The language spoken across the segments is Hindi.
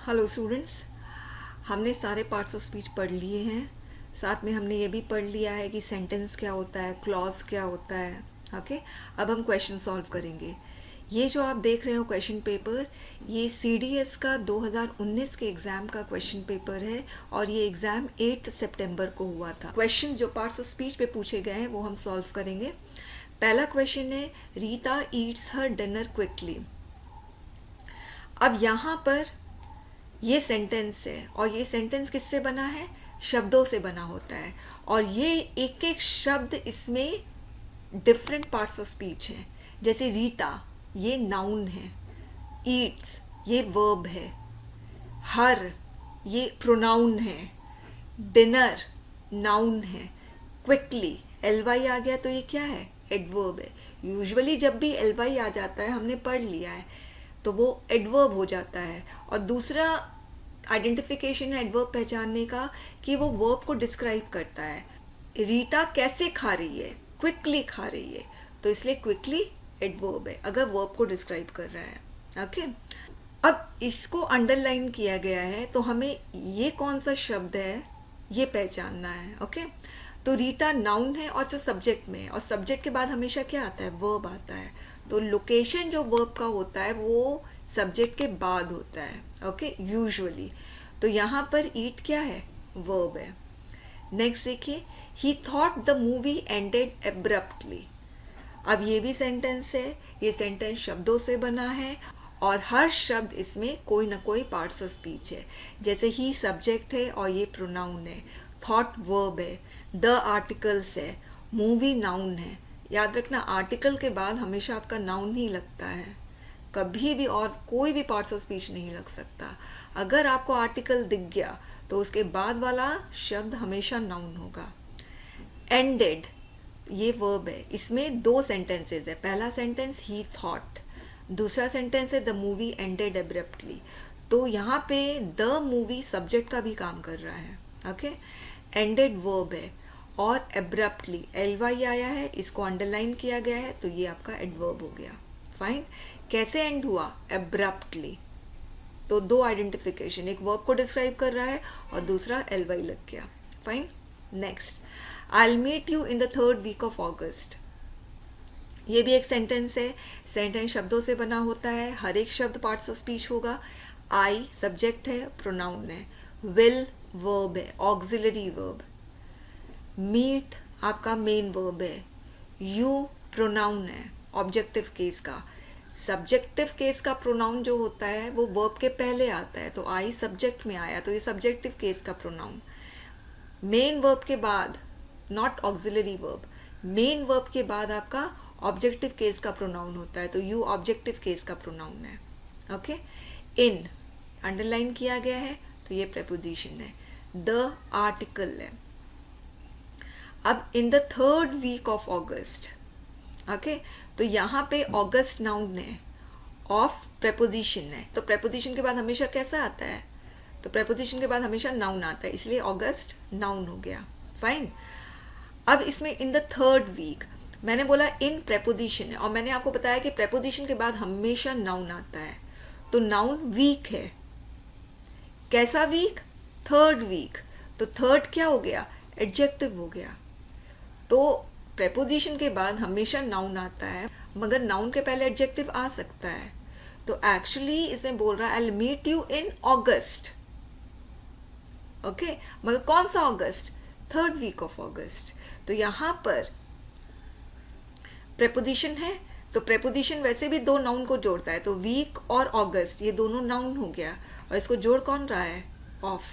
हेलो स्टूडेंट्स, हमने सारे पार्ट्स ऑफ स्पीच पढ़ लिए हैं। साथ में हमने ये भी पढ़ लिया है कि सेंटेंस क्या होता है, क्लॉज क्या होता है। ओके, अब हम क्वेश्चन सॉल्व करेंगे। ये जो आप देख रहे हो क्वेश्चन पेपर, ये सीडीएस का 2019 के एग्ज़ाम का क्वेश्चन पेपर है और ये एग्ज़ाम 8 सितंबर को हुआ था। क्वेश्चन जो पार्ट्स ऑफ स्पीच पे पूछे गए हैं वो हम सॉल्व करेंगे। पहला क्वेश्चन है, रीता ईट्स हर डिनर क्विकली। अब यहाँ पर ये सेंटेंस है और ये सेंटेंस किससे बना है? शब्दों से बना होता है और ये एक एक शब्द इसमें डिफरेंट पार्ट्स ऑफ स्पीच हैं। जैसे रीता ये नाउन है, ईट्स ये वर्ब है, हर ये प्रोनाउन है, डिनर नाउन है, क्विकली एलवाई आ गया तो ये क्या है? एडवर्ब है। यूजुअली जब भी एलवाई आ जाता है, हमने पढ़ लिया है, तो वो एडवर्ब हो जाता है। और दूसरा आइडेंटिफिकेशन है एडवर्ब पहचानने का कि वो वर्ब को डिस्क्राइब करता है। रीता कैसे खा रही है? क्विकली खा रही है, तो इसलिए क्विकली एडवर्ब है अगर वर्ब को डिस्क्राइब कर रहा है। ओके, अब इसको अंडरलाइन किया गया है तो हमें ये कौन सा शब्द है ये पहचानना है। ओके, तो रीता नाउन है और जो सब्जेक्ट में है, और सब्जेक्ट के बाद हमेशा क्या आता है? वर्ब आता है। तो लोकेशन जो वर्ब का होता है वो सब्जेक्ट के बाद होता है। Okay, usually. तो यहाँ पर ईट क्या है? वर्ब है। नेक्स्ट देखिए, ही thought the movie ended abruptly. अब ये भी सेंटेंस है, ये सेंटेंस शब्दों से बना है और हर शब्द इसमें कोई ना कोई पार्ट्स ऑफ स्पीच है। जैसे ही सब्जेक्ट है और ये प्रोनाउन है, थॉट वर्ब है, द आर्टिकल्स है, मूवी नाउन है। याद रखना, आर्टिकल के बाद हमेशा आपका नाउन ही लगता है, कभी भी और कोई भी पार्ट्स ऑफ स्पीच नहीं लग सकता। अगर आपको आर्टिकल दिख गया तो उसके बाद वाला शब्द हमेशा नाउन होगा। एंडेड ये वर्ब है, इसमें दो सेंटेंसेस है। पहला सेंटेंस ही थॉट, दूसरा सेंटेंस है द मूवी एंडेड एब्रप्टली। तो यहाँ पे द मूवी सब्जेक्ट का भी काम कर रहा है। ओके, एंडेड वर्ब है और एब्रप्टली एलवाई आया है, इसको अंडरलाइन किया गया है, तो ये आपका एडवर्ब हो गया। फाइन। कैसे एंड हुआ? एब्रप्टली। तो दो आइडेंटिफिकेशन, एक वर्ब को डिस्क्राइब कर रहा है और दूसरा एलवाई लग गया। Fine. Next, I'll meet you in the third week of August. ये भी एक सेंटेंस है। सेंटेंस शब्दों से बना होता है, हर एक शब्द पार्ट्स ऑफ स्पीच होगा। आई सब्जेक्ट है, प्रोनाउन है, विल वर्ब है, ऑक्सिलरी वर्ब, मीट आपका मेन वर्ब है, यू प्रोनाउन है ऑब्जेक्टिव केस का। सब्जेक्टिव केस का प्रोनाउन जो होता है वो वर्ब के पहले आता है, तो आई सब्जेक्ट में आया तो ये सब्जेक्टिव केस का प्रोनाउन। मेन वर्ब के बाद, not auxiliary verb, main verb के बाद आपका ऑब्जेक्टिव केस का प्रोनाउन होता है, तो यू ऑब्जेक्टिव केस का प्रोनाउन है। ओके, इन अंडरलाइन किया गया है तो ये प्रेपोजिशन है, द आर्टिकल है। अब in the third week of August, okay, तो यहाँ पे ऑगस्ट नाउन है, ऑफ प्रेपोजिशन है, तो प्रेपोजिशन के बाद हमेशा कैसा आता है? तो प्रेपोजिशन के बाद हमेशा नाउन आता है, इसलिए ऑगस्ट नाउन हो गया। फाइन। अब इसमें इन द थर्ड वीक, मैंने बोला इन प्रेपोजिशन है और मैंने आपको बताया कि प्रेपोजिशन के बाद हमेशा नाउन आता है, तो नाउन वीक है। कैसा वीक? Third week. तो थर्ड क्या हो गया? एडजेक्टिव हो गया। तो प्रेपोजिशन के बाद हमेशा नाउन आता है, मगर नाउन के पहले एडजेक्टिव आ सकता है। तो एक्चुअली इसमें बोल रहा है I will meet you in August. Okay, मगर कौन सा August? Third week of August. तो यहां पर प्रेपोजिशन है, तो प्रेपोजिशन वैसे भी दो नाउन को जोड़ता है, तो वीक और ऑगस्ट ये दोनों नाउन हो गया और इसको जोड़ कौन रहा है? ऑफ।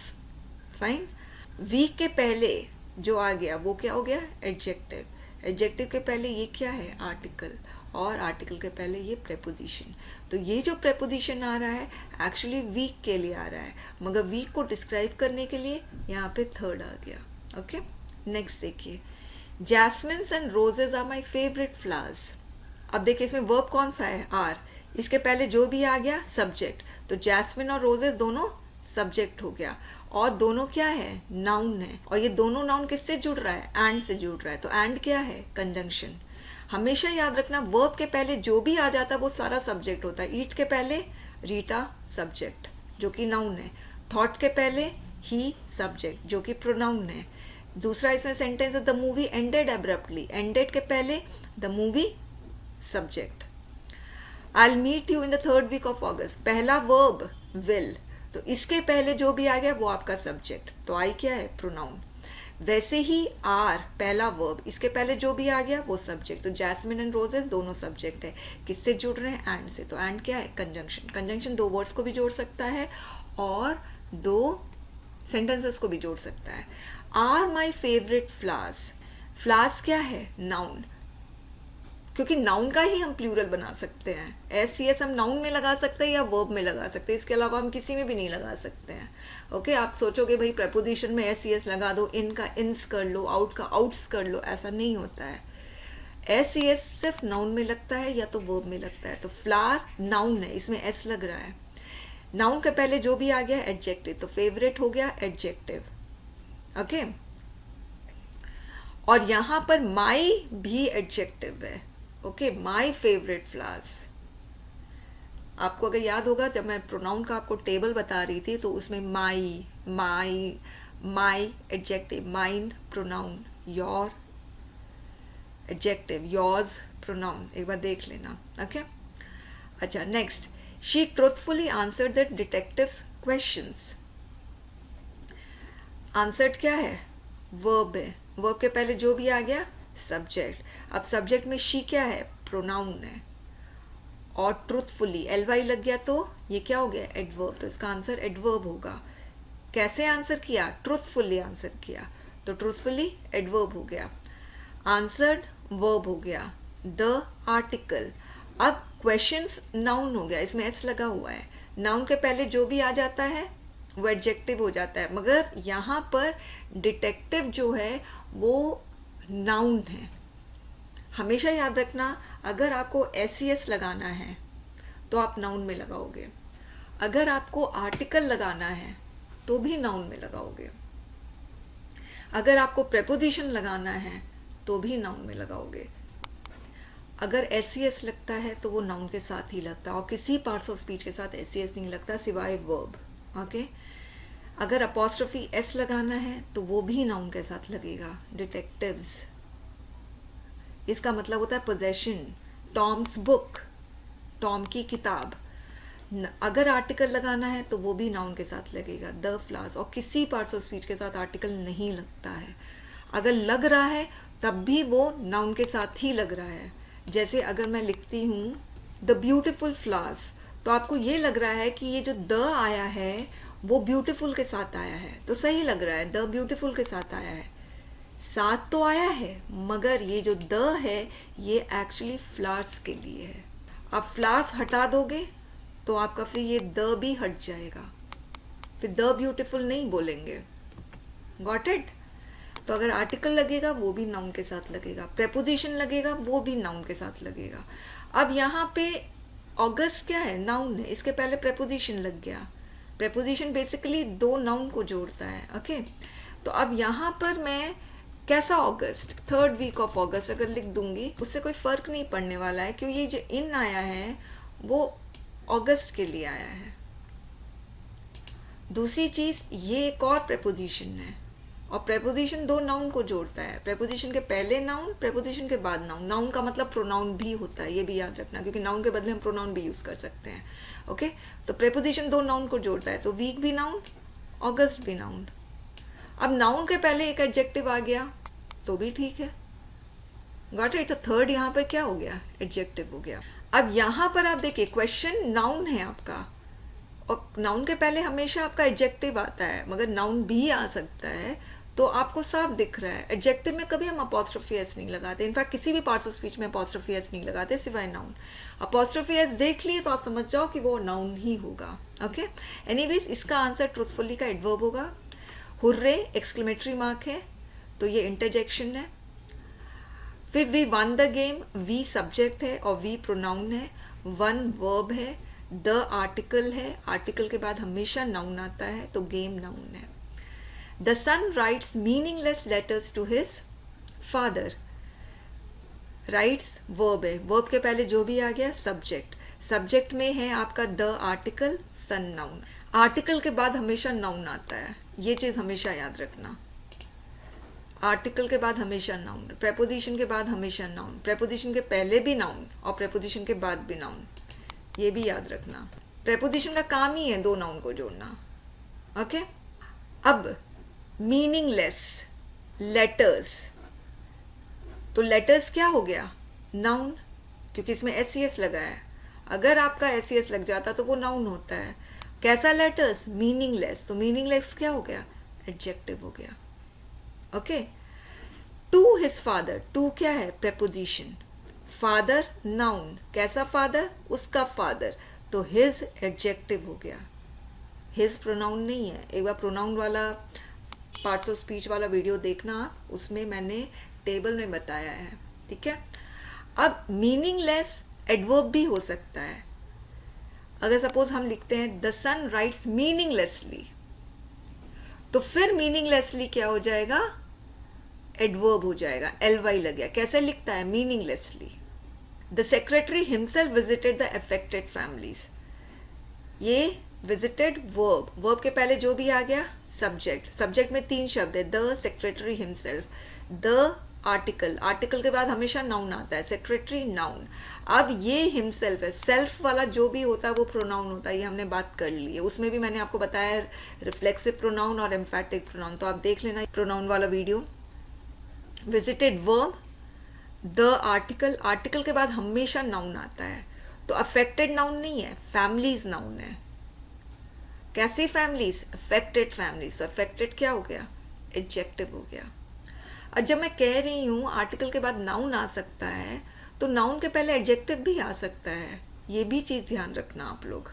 फाइन। वीक के पहले जो आ गया वो क्या हो गया? एडजेक्टिव। एडजेक्टिव के पहले ये क्या है? आर्टिकल, और आर्टिकल के पहले ये प्रेपोजिशन। तो ये जो प्रेपोजिशन आ रहा है एक्चुअली वीक के लिए आ रहा है, मगर वीक को डिस्क्राइब करने के लिए यहाँ पे थर्ड आ गया। ओके, नेक्स्ट देखिए, jasmines and roses are my favourite flowers. अब देखिए इसमें वर्ब कौन सा है? आर। इसके पहले जो भी आ गया सब्जेक्ट, तो जैस्मिन और रोजेज दोनों सब्जेक्ट हो गया और दोनों क्या है? नाउन है। और ये दोनों नाउन किससे जुड़ रहा है? एंड से जुड़ रहा है, तो एंड क्या है? कंजंक्शन। हमेशा याद रखना, वर्ब के पहले जो भी आ जाता है वो सारा सब्जेक्ट होता है। ईट के पहले रीटा सब्जेक्ट, जो कि नाउन है, थॉट के पहले ही सब्जेक्ट जो कि प्रोनाउन है। दूसरा इसमें सेंटेंस है the movie ended abruptly, ended के पहले the movie subject. I meet you in the 3rd week of August, पहला वर्ब विल, तो इसके पहले जो भी आ गया वो आपका सब्जेक्ट, तो आई क्या है, प्रोनाउन। वैसे ही आर पहला वर्ब, इसके पहले जो भी आ गया वो सब्जेक्ट, तो जैस्मिन एंड रोजेस दोनों सब्जेक्ट है। किससे जुड़ रहे हैं, एंड से, तो एंड क्या है, कंजंक्शन। कंजंक्शन 2 वर्ड्स को भी जोड़ सकता है और 2 सेंटेंसेस को भी जोड़ सकता है। Are my favourite flowers, flowers क्या है, नाउन, क्योंकि नाउन का ही हम प्लूरल बना सकते हैं। एस हम नाउन में लगा सकते हैं या वर्ब में लगा सकते हैं, इसके अलावा हम किसी में भी नहीं लगा सकते हैं। ओके, आप सोचोगे भाई प्रेपोजिशन में एस लगा दो, इन का इन्स कर लो, आउट का आउट्स कर लो, ऐसा नहीं होता है। एस सिर्फ नाउन में लगता है या तो वर्ब में लगता है। तो फ्लावर नाउन है, इसमें एस लग रहा है। नाउन के पहले जो भी आ गया एडजेक्टिव, तो फेवरेट हो गया एडजेक्टिव। ओके, और यहां पर माई भी एडजेक्टिव है। ओके, माई फेवरेट फ्लावर्स। आपको अगर याद होगा जब मैं प्रोनाउन का आपको टेबल बता रही थी तो उसमें my, my, my adjective, mine pronoun, your adjective, yours pronoun, एक बार देख लेना। ओके, अच्छा next, she truthfully answered the detective's questions. Answered क्या है, वर्ब है, वर्ब के पहले जो भी आ गया सब्जेक्ट। अब सब्जेक्ट में शी क्या है, प्रोनाउन है, और ट्रूथफुली ly लग गया तो ये क्या हो गया, एडवर्ब, तो इसका आंसर एडवर्ब होगा। कैसे आंसर किया, ट्रूथफुली आंसर किया, तो ट्रूथफुली एडवर्ब हो गया। आंसर्ड वर्ब हो गया। द आर्टिकल, अब क्वेश्चंस नाउन हो गया, इसमें एस लगा हुआ है, नाउन के पहले जो भी आ जाता है वो एडजेक्टिव हो जाता है, मगर यहाँ पर डिटेक्टिव जो है वो नाउन है। हमेशा याद रखना, अगर आपको एस लगाना है तो आप नाउन में लगाओगे, अगर आपको आर्टिकल लगाना है तो भी नाउन में लगाओगे, अगर आपको प्रेपोजिशन लगाना है तो भी नाउन में लगाओगे। अगर एस लगता है तो वो नाउन के साथ ही लगता है, और किसी पार्ट्स ऑफ स्पीच के साथ एस नहीं लगता सिवाय वर्ब। ओके, अगर अपॉस्ट्रोफी एस लगाना है तो वो भी नाउन के साथ लगेगा, डिटेक्टिव्स, इसका मतलब होता है पोजेशन, टॉम्स बुक, टॉम की किताब। अगर आर्टिकल लगाना है तो वो भी नाउन के साथ लगेगा, द फ्लावर्स, और किसी पार्ट्स ऑफ स्पीच के साथ आर्टिकल नहीं लगता है। अगर लग रहा है तब भी वो नाउन के साथ ही लग रहा है। जैसे अगर मैं लिखती हूँ द ब्यूटिफुल फ्लावर्स, तो आपको ये लग रहा है कि ये जो द आया है वो ब्यूटीफुल के साथ आया है, तो सही लग रहा है, द ब्यूटीफुल के साथ आया है, साथ तो आया है, मगर ये जो द है ये एक्चुअली फ्लावर्स के लिए है। आप फ्लावर्स हटा दोगे तो आपका फिर ये द भी हट जाएगा, फिर द ब्यूटीफुल नहीं बोलेंगे। Got it? तो अगर आर्टिकल लगेगा वो भी नाउन के साथ लगेगा, प्रेपोजिशन लगेगा वो भी नाउन के साथ लगेगा। अब यहाँ पे ऑगस्ट क्या है, नाउन है, इसके पहले प्रेपोजिशन लग गया। प्रेपोजिशन बेसिकली 2 नाउन को जोड़ता है। ओके, तो अब यहाँ पर मैं कैसा August, 3rd week of August अगर लिख दूंगी उससे कोई फर्क नहीं पड़ने वाला है, क्योंकि ये जो इन आया है वो अगस्त के लिए आया है। दूसरी चीज, ये एक और प्रेपोजिशन है, और प्रेपोजिशन 2 नाउन को जोड़ता है, प्रेपोजिशन के पहले नाउन, प्रेपोजिशन के बाद नाउन। नाउन का मतलब प्रोनाउन भी होता है, ये भी याद रखना, क्योंकि नाउन के बदले हम प्रोनाउन भी यूज कर सकते हैं। ओके, तो प्रेपोजिशन 2 नाउन को जोड़ता है, तो वीक भी नाउन, अगस्त भी नाउन। अब नाउन के पहले एक एडजेक्टिव आ गया तो भी ठीक है। Got it? तो 3rd यहाँ पर क्या हो गया, एडजेक्टिव हो गया। अब यहाँ पर आप देखिए क्वेश्चन नाउन है आपका, और नाउन के पहले हमेशा आपका एडजेक्टिव आता है, मगर नाउन भी आ सकता है, तो आपको साफ दिख रहा है। एडजेक्टिव में कभी हम अपॉस्ट्रोफी एस नहीं लगाते, इनफैक्ट किसी भी पार्ट्स ऑफ स्पीच में अपॉस्ट्रोफी एस नहीं लगाते सिवाय नाउन। अपॉस्ट्रोफी एस देख लिए तो आप समझ जाओ कि वो नाउन ही होगा। ओके, एनीवेज इसका आंसर ट्रूथफुली का एडवर्ब होगा। हुर्रे एक्सक्लेमेटरी मार्क है, तो ये इंटरजेक्शन है। फिर we won the game, we subject है और वी प्रोनाउन है, वन वर्ब है, द आर्टिकल है, आर्टिकल के बाद हमेशा नाउन आता है, तो गेम नाउन है। The son writes meaningless letters to his father, writes verb है, वर्ब के पहले जो भी आ गया सब्जेक्ट, सब्जेक्ट में है आपका the article, son noun. Article के बाद हमेशा नाउन आता है, ये चीज़ हमेशा याद रखना। आर्टिकल के बाद हमेशा नाउन, प्रेपोजिशन के बाद हमेशा नाउन, प्रेपोजिशन के पहले भी नाउन और प्रेपोजिशन के बाद भी नाउन, ये भी याद रखना। प्रेपोजिशन का काम ही है दो नाउन को जोड़ना। ओके, अब मीनिंगलेस लेटर्स, तो लेटर्स क्या हो गया? नाउन, क्योंकि इसमें एस लगा है। अगर आपका एस लग जाता तो वो नाउन होता है। कैसा लेटर्स? मीनिंगलेस, तो मीनिंगलेस क्या हो गया? एडजेक्टिव हो गया। Okay, to his father, to क्या है? प्रेपोजिशन, फादर नाउन, कैसा फादर? उसका फादर, तो हिज एडजेक्टिव हो गया। हिज प्रोनाउन नहीं है, एक बार प्रोनाउन वाला पार्ट्स ऑफ स्पीच वाला वीडियो देखना आप, उसमें मैंने टेबल में बताया है। ठीक है, अब मीनिंगलेस एडवर्ब भी हो सकता है। अगर सपोज हम लिखते हैं द सन राइट्स मीनिंगलेसली, तो फिर मीनिंगलेसली क्या हो जाएगा? एडवर्ब हो जाएगा, ly लग गया। कैसे लिखता है? Meaninglessly. The secretary himself visited the affected families, ये विजिटेड वर्ब, वर्ब के पहले जो भी आ गया सब्जेक्ट, सब्जेक्ट में तीन शब्द है, the, secretary, himself. The article, article के बाद हमेशा नाउन आता है, सेक्रेटरी नाउन। अब ये हिमसेल्फ है, सेल्फ वाला जो भी होता है वो प्रोनाउन होता है, ये हमने बात कर ली है। उसमें भी मैंने आपको बताया रिफ्लेक्सिव प्रोनाउन और एम्फैटिक प्रोनाउन, तो आप देख लेना प्रोनाउन वाला video. Visited verb, the article, article के बाद हमेशा नाउन आता है, तो अफेक्टेड नाउन नहीं है, फैमिलीज नाउन है। कैसी फैमिलीज? अफेक्टेड फैमिलीज, तो अफेक्टेड क्या हो गया? एडजेक्टिव हो गया। अब जब मैं कह रही हूं आर्टिकल के बाद नाउन आ सकता है, तो नाउन के पहले एडजेक्टिव भी आ सकता है, ये भी चीज ध्यान रखना आप लोग।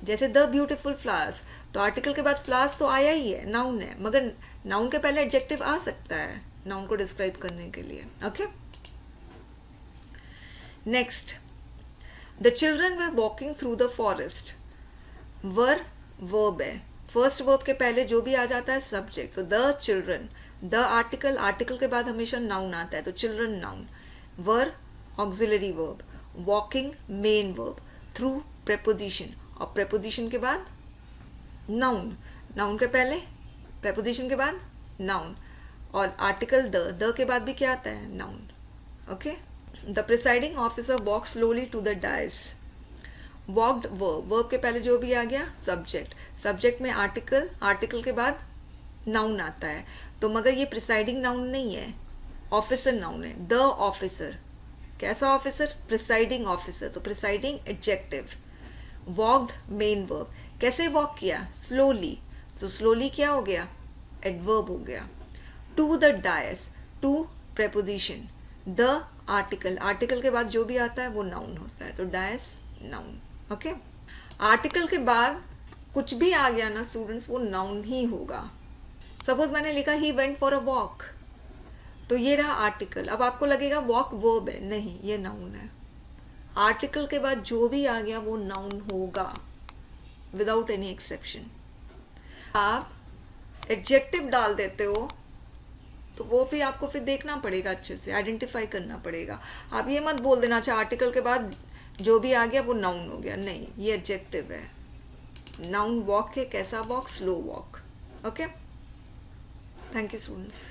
जैसे द ब्यूटीफुल फ्लावर्स, तो आर्टिकल के बाद फ्लावर्स तो आया ही है, नाउन है, मगर नाउन के पहले एडजेक्टिव आ सकता है नाउन को डिस्क्राइब करने के लिए। Okay, next, the children were walking through the forest, were verb है, फर्स्ट वर्ब के पहले जो भी आ जाता है सब्जेक्ट, तो the children, the article, article के बाद हमेशा नाउन आता है, तो children noun, were auxiliary verb, walking main verb, through preposition, और प्रेपोजिशन के बाद नाउन, नाउन के पहले प्रेपोजिशन के बाद नाउन, और आर्टिकल द के बाद भी क्या आता है? Noun. Okay, the presiding officer walk slowly to the dais, walked verb, verb के पहले जो भी आ गया सब्जेक्ट, सब्जेक्ट में आर्टिकल, आर्टिकल के बाद नाउन आता है, तो मगर ये प्रिसाइडिंग नाउन नहीं है, ऑफिसर नाउन है। द ऑफिसर, कैसा ऑफिसर? प्रिसाइडिंग ऑफिसर, तो presiding adjective. Walked main verb, कैसे वॉक किया? स्लोली, तो स्लोली क्या हो गया? एडवर्ब हो गया। To the dais, to preposition, the article, article के बाद जो भी आता है वो नाउन होता है, तो डायस नाउन। ओके, आर्टिकल के बाद कुछ भी आ गया ना स्टूडेंट्स, वो नाउन ही होगा। सपोज मैंने लिखा he went for a walk, तो ये रहा आर्टिकल। अब आपको लगेगा वॉक वर्ब है, नहीं, ये नाउन है। आर्टिकल के बाद जो भी आ गया वो नाउन होगा विदाउट एनी एक्सेप्शन। आप एडजेक्टिव डाल देते हो तो वो भी आपको फिर देखना पड़ेगा, अच्छे से आइडेंटिफाई करना पड़ेगा। आप ये मत बोल देना अच्छा आर्टिकल के बाद जो भी आ गया वो नाउन हो गया, नहीं, ये एडजेक्टिव है। नाउन वॉक है, कैसा walk? Slow walk. Okay, thank you students.